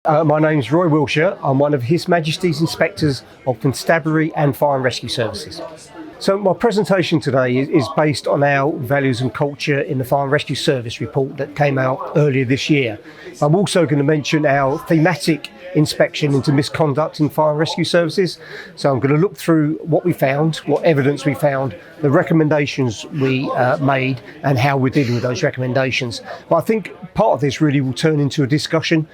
My name's Roy Wilsher. I'm one of His Majesty's Inspectors of Constabulary and Fire and Rescue Services. So my presentation today is based on our values and culture in the Fire and Rescue Service report that came out earlier this year. I'm also going to mention our thematic inspection into misconduct in fire and rescue services. So I'm going to look through what we found, what evidence we found, the recommendations we made and how we're dealing with those recommendations. But I think part of this really will turn into a discussion.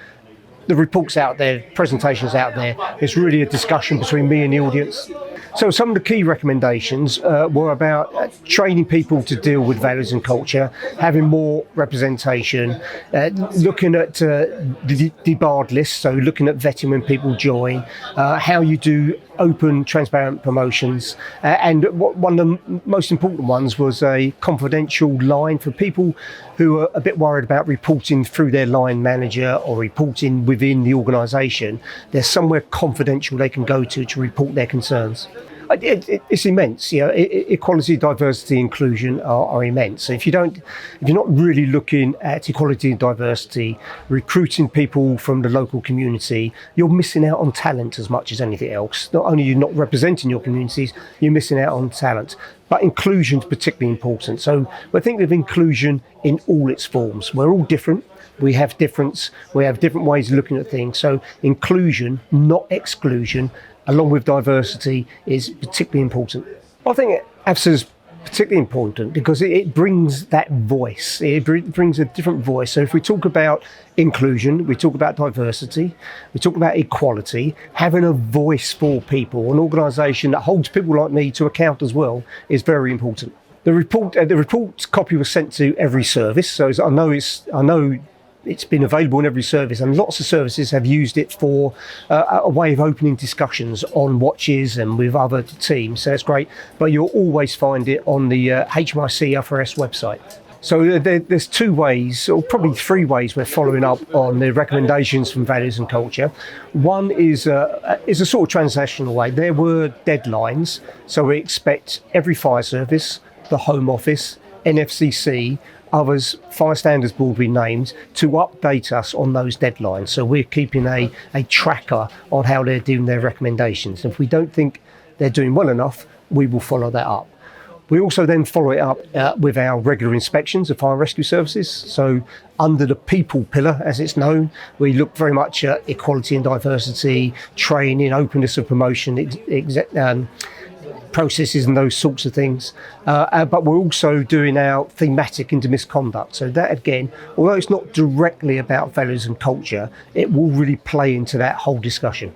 The report's out there, presentation's out there. It's really a discussion between me and the audience. So some of the key recommendations were about training people to deal with values and culture, having more representation, looking at the debarred list, so looking at vetting when people join, how you do open, transparent promotions, and one of the most important ones was a confidential line for people who are a bit worried about reporting through their line manager or reporting within the organisation. There's somewhere confidential they can go to report their concerns. It's immense. Equality, diversity, inclusion are immense. So if you're not really looking at equality and diversity, recruiting people from the local community, you're missing out on talent as much as anything else. Not only are you not representing your communities, you're missing out on talent. But inclusion is particularly important. So we're thinking of inclusion in all its forms. We're all different. We have different ways of looking at things. So inclusion, not exclusion, along with diversity, is particularly important. I think AFSA is particularly important because it brings that voice. It brings a different voice. So if we talk about inclusion, we talk about diversity, we talk about equality, having a voice for people, an organisation that holds people like me to account as well, is very important. The report copy was sent to every service, so I know it's been available in every service, and lots of services have used it for a way of opening discussions on watches and with other teams, so that's great. But you'll always find it on the HMIC FRS website. So there's two ways, or probably three ways, we're following up on the recommendations from values and culture. One is a sort of transactional way. There were deadlines, so we expect every fire service, the Home Office, NFCC, others, Fire Standards Board we named, to update us on those deadlines. So we're keeping a tracker on how they're doing their recommendations. If we don't think they're doing well enough, we will follow that up. We also then follow it up with our regular inspections of fire and rescue services. So under the people pillar, as it's known, we look very much at equality and diversity, training, openness of promotion, processes and those sorts of things, but we're also doing our thematic into misconduct. So that, again, although it's not directly about values and culture, it will really play into that whole discussion.